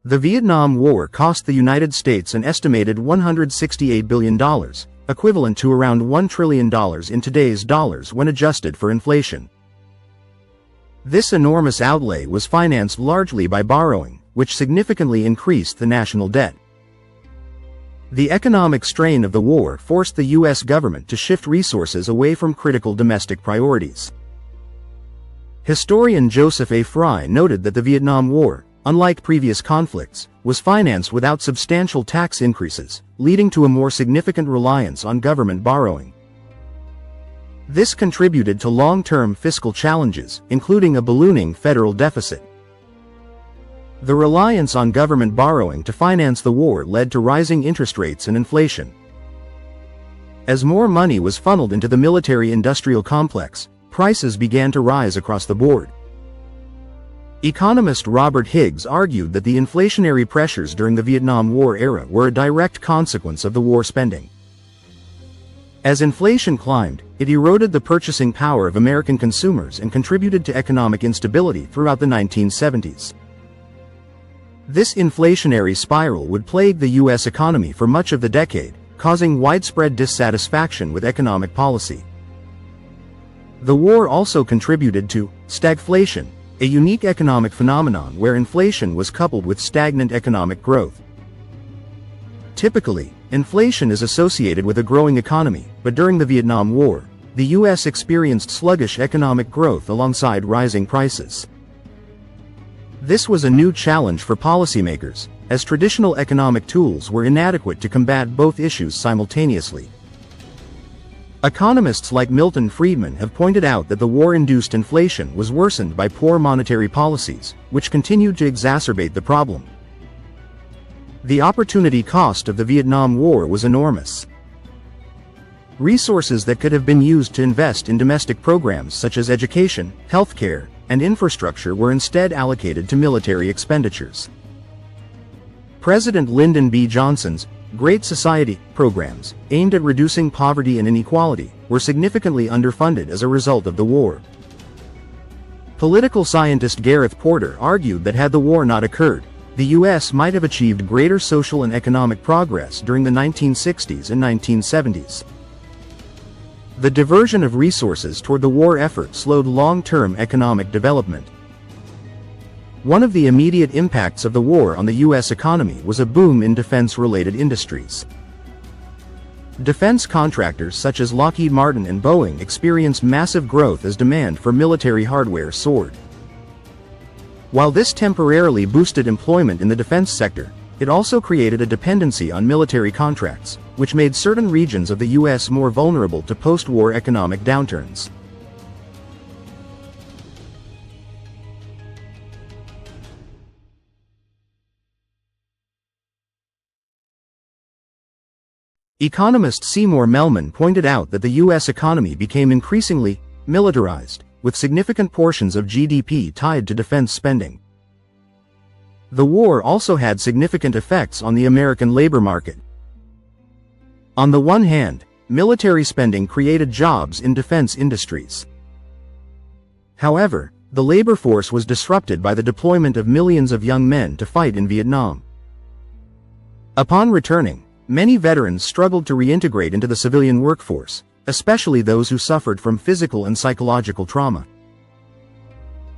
The Vietnam War cost the United States an estimated $168 billion, equivalent to around $1 trillion in today's dollars when adjusted for inflation. This enormous outlay was financed largely by borrowing, which significantly increased the national debt. The economic strain of the war forced the U.S. government to shift resources away from critical domestic priorities. Historian Joseph A. Fry noted that the Vietnam War, unlike previous conflicts, was financed without substantial tax increases, leading to a more significant reliance on government borrowing. This contributed to long-term fiscal challenges, including a ballooning federal deficit. The reliance on government borrowing to finance the war led to rising interest rates and inflation. As more money was funneled into the military-industrial complex, prices began to rise across the board. Economist Robert Higgs argued that the inflationary pressures during the Vietnam War era were a direct consequence of the war spending. As inflation climbed, it eroded the purchasing power of American consumers and contributed to economic instability throughout the 1970s. This inflationary spiral would plague the U.S. economy for much of the decade, causing widespread dissatisfaction with economic policy. The war also contributed to stagflation, a unique economic phenomenon where inflation was coupled with stagnant economic growth. Typically, inflation is associated with a growing economy, but during the Vietnam War, the U.S. experienced sluggish economic growth alongside rising prices. This was a new challenge for policymakers, as traditional economic tools were inadequate to combat both issues simultaneously. Economists like Milton Friedman have pointed out that the war-induced inflation was worsened by poor monetary policies, which continued to exacerbate the problem. The opportunity cost of the Vietnam War was enormous. Resources that could have been used to invest in domestic programs such as education, healthcare, and infrastructure were instead allocated to military expenditures. President Lyndon B. Johnson's Great Society programs, aimed at reducing poverty and inequality, were significantly underfunded as a result of the war. Political scientist Gareth Porter argued that had the war not occurred, the U.S. might have achieved greater social and economic progress during the 1960s and 1970s. The diversion of resources toward the war effort slowed long-term economic development. One of the immediate impacts of the war on the U.S. economy was a boom in defense-related industries. Defense contractors such as Lockheed Martin and Boeing experienced massive growth as demand for military hardware soared. While this temporarily boosted employment in the defense sector, it also created a dependency on military contracts, which made certain regions of the U.S. more vulnerable to post-war economic downturns. Economist Seymour Melman pointed out that the U.S. economy became increasingly militarized, with significant portions of GDP tied to defense spending. The war also had significant effects on the American labor market. On the one hand, military spending created jobs in defense industries. However, the labor force was disrupted by the deployment of millions of young men to fight in Vietnam. Upon returning, many veterans struggled to reintegrate into the civilian workforce, especially those who suffered from physical and psychological trauma.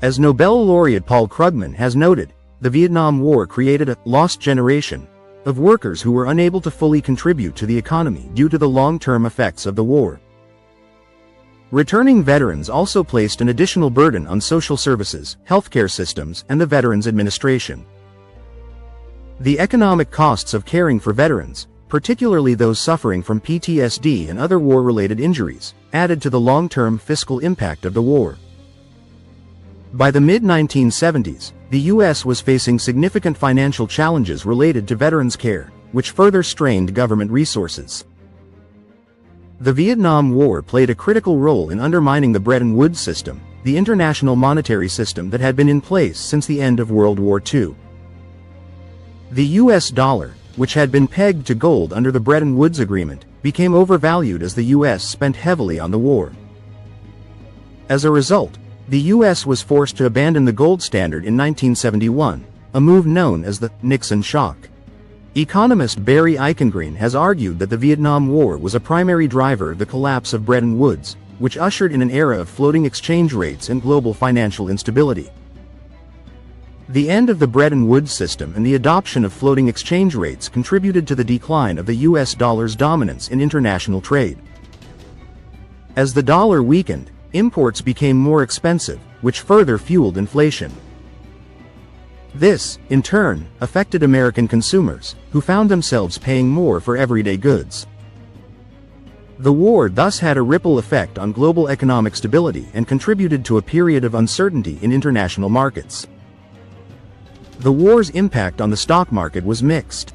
As Nobel laureate Paul Krugman has noted, the Vietnam War created a lost generation of workers who were unable to fully contribute to the economy due to the long-term effects of the war. Returning veterans also placed an additional burden on social services, healthcare systems, and the Veterans Administration. The economic costs of caring for veterans, particularly those suffering from PTSD and other war-related injuries, added to the long-term fiscal impact of the war. By the mid-1970s, the U.S. was facing significant financial challenges related to veterans' care, which further strained government resources. The Vietnam War played a critical role in undermining the Bretton Woods system, the international monetary system that had been in place since the end of World War II. The U.S. dollar, which had been pegged to gold under the Bretton Woods Agreement, became overvalued as the U.S. spent heavily on the war. As a result, the U.S. was forced to abandon the gold standard in 1971, a move known as the Nixon shock. Economist Barry Eichengreen has argued that the Vietnam War was a primary driver of the collapse of Bretton Woods, which ushered in an era of floating exchange rates and global financial instability. The end of the Bretton Woods system and the adoption of floating exchange rates contributed to the decline of the US dollar's dominance in international trade. As the dollar weakened, imports became more expensive, which further fueled inflation. This, in turn, affected American consumers, who found themselves paying more for everyday goods. The war thus had a ripple effect on global economic stability and contributed to a period of uncertainty in international markets. The war's impact on the stock market was mixed.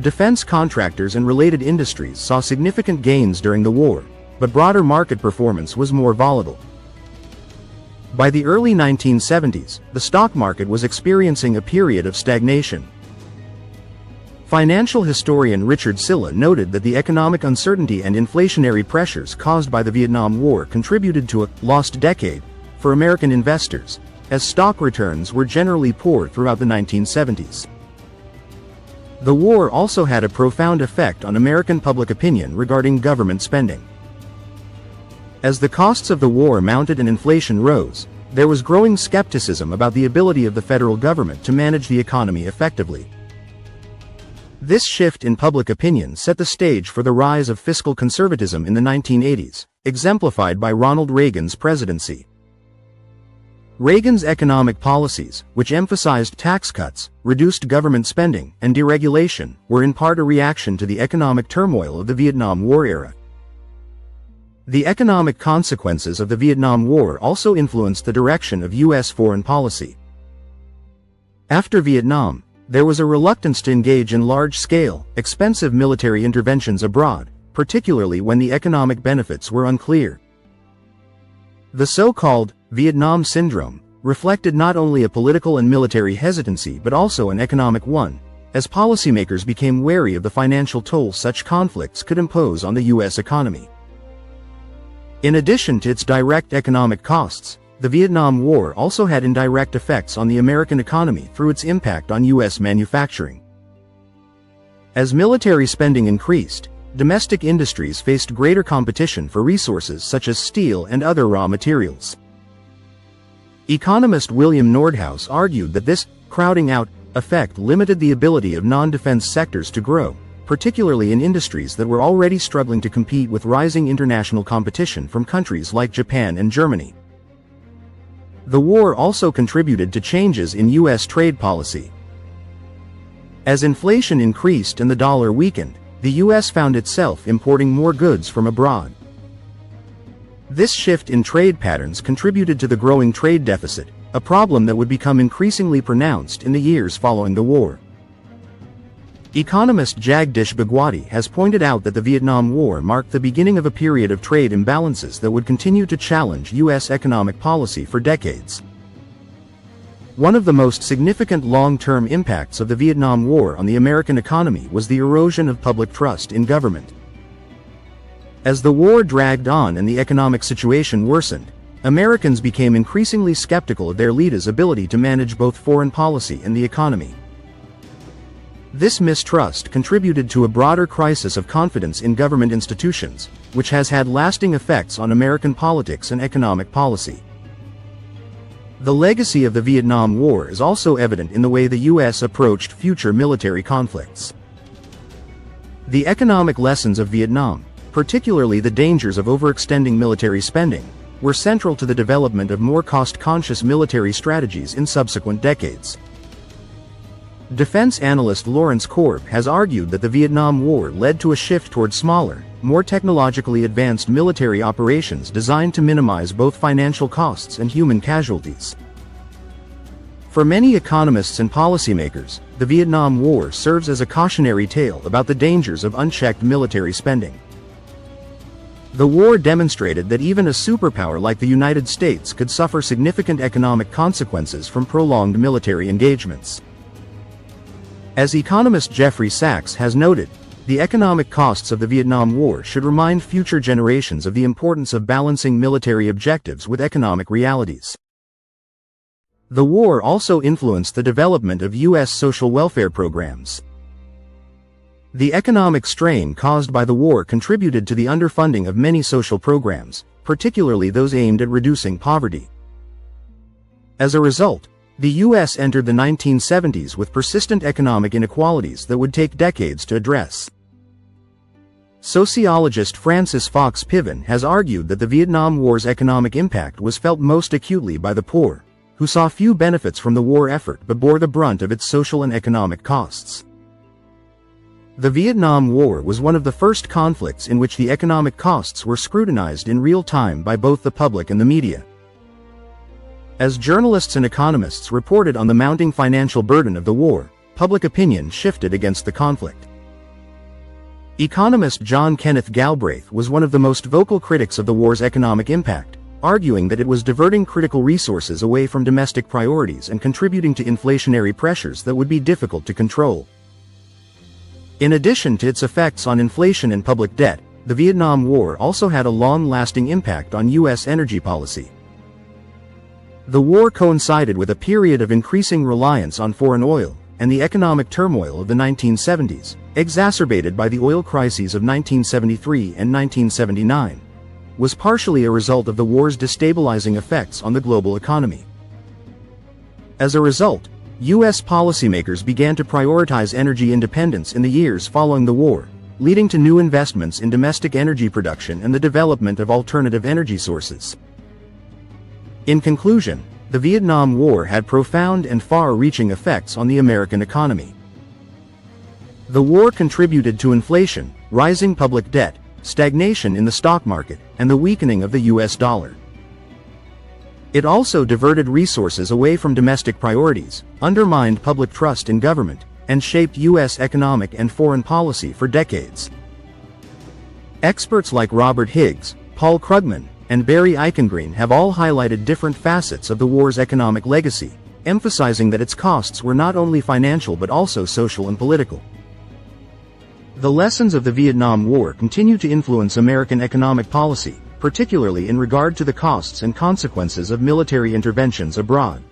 Defense contractors and related industries saw significant gains during the war, but broader market performance was more volatile. By the early 1970s, the stock market was experiencing a period of stagnation. Financial historian Richard Silla noted that the economic uncertainty and inflationary pressures caused by the Vietnam War contributed to a lost decade for American investors, as stock returns were generally poor throughout the 1970s. The war also had a profound effect on American public opinion regarding government spending. As the costs of the war mounted and inflation rose, there was growing skepticism about the ability of the federal government to manage the economy effectively. This shift in public opinion set the stage for the rise of fiscal conservatism in the 1980s, exemplified by Ronald Reagan's presidency. Reagan's economic policies, which emphasized tax cuts, reduced government spending, and deregulation, were in part a reaction to the economic turmoil of the Vietnam War era. The economic consequences of the Vietnam War also influenced the direction of U.S. foreign policy. After Vietnam, there was a reluctance to engage in large-scale, expensive military interventions abroad, particularly when the economic benefits were unclear. The so-called Vietnam Syndrome reflected not only a political and military hesitancy but also an economic one, as policymakers became wary of the financial toll such conflicts could impose on the U.S. economy. In addition to its direct economic costs, the Vietnam War also had indirect effects on the American economy through its impact on U.S. manufacturing. As military spending increased, domestic industries faced greater competition for resources such as steel and other raw materials. Economist William Nordhaus argued that this crowding out effect limited the ability of non-defense sectors to grow, particularly in industries that were already struggling to compete with rising international competition from countries like Japan and Germany. The war also contributed to changes in U.S. trade policy. As inflation increased and the dollar weakened, the U.S. found itself importing more goods from abroad. This shift in trade patterns contributed to the growing trade deficit, a problem that would become increasingly pronounced in the years following the war. Economist Jagdish Bhagwati has pointed out that the Vietnam War marked the beginning of a period of trade imbalances that would continue to challenge U.S. economic policy for decades. One of the most significant long-term impacts of the Vietnam War on the American economy was the erosion of public trust in government. As the war dragged on and the economic situation worsened, Americans became increasingly skeptical of their leaders' ability to manage both foreign policy and the economy. This mistrust contributed to a broader crisis of confidence in government institutions, which has had lasting effects on American politics and economic policy. The legacy of the Vietnam War is also evident in the way the U.S. approached future military conflicts. The economic lessons of Vietnam, particularly the dangers of overextending military spending, were central to the development of more cost-conscious military strategies in subsequent decades. Defense analyst Lawrence Korb has argued that the Vietnam War led to a shift toward smaller, more technologically advanced military operations designed to minimize both financial costs and human casualties. For many economists and policymakers, the Vietnam War serves as a cautionary tale about the dangers of unchecked military spending. The war demonstrated that even a superpower like the United States could suffer significant economic consequences from prolonged military engagements. As economist Jeffrey Sachs has noted, the economic costs of the Vietnam War should remind future generations of the importance of balancing military objectives with economic realities. The war also influenced the development of U.S. social welfare programs. The economic strain caused by the war contributed to the underfunding of many social programs, particularly those aimed at reducing poverty. As a result, the U.S. entered the 1970s with persistent economic inequalities that would take decades to address. Sociologist Francis Fox Piven has argued that the Vietnam War's economic impact was felt most acutely by the poor, who saw few benefits from the war effort but bore the brunt of its social and economic costs. The Vietnam War was one of the first conflicts in which the economic costs were scrutinized in real time by both the public and the media. As journalists and economists reported on the mounting financial burden of the war, public opinion shifted against the conflict. Economist John Kenneth Galbraith was one of the most vocal critics of the war's economic impact, arguing that it was diverting critical resources away from domestic priorities and contributing to inflationary pressures that would be difficult to control. In addition to its effects on inflation and public debt, the Vietnam War also had a long-lasting impact on U.S. energy policy. The war coincided with a period of increasing reliance on foreign oil, and the economic turmoil of the 1970s, exacerbated by the oil crises of 1973 and 1979, was partially a result of the war's destabilizing effects on the global economy. As a result, U.S. policymakers began to prioritize energy independence in the years following the war, leading to new investments in domestic energy production and the development of alternative energy sources. In conclusion, the Vietnam War had profound and far-reaching effects on the American economy. The war contributed to inflation, rising public debt, stagnation in the stock market, and the weakening of the U.S. dollar. It also diverted resources away from domestic priorities, undermined public trust in government, and shaped U.S. economic and foreign policy for decades. Experts like Robert Higgs, Paul Krugman, and Barry Eichengreen have all highlighted different facets of the war's economic legacy, emphasizing that its costs were not only financial but also social and political. The lessons of the Vietnam War continue to influence American economic policy, particularly in regard to the costs and consequences of military interventions abroad.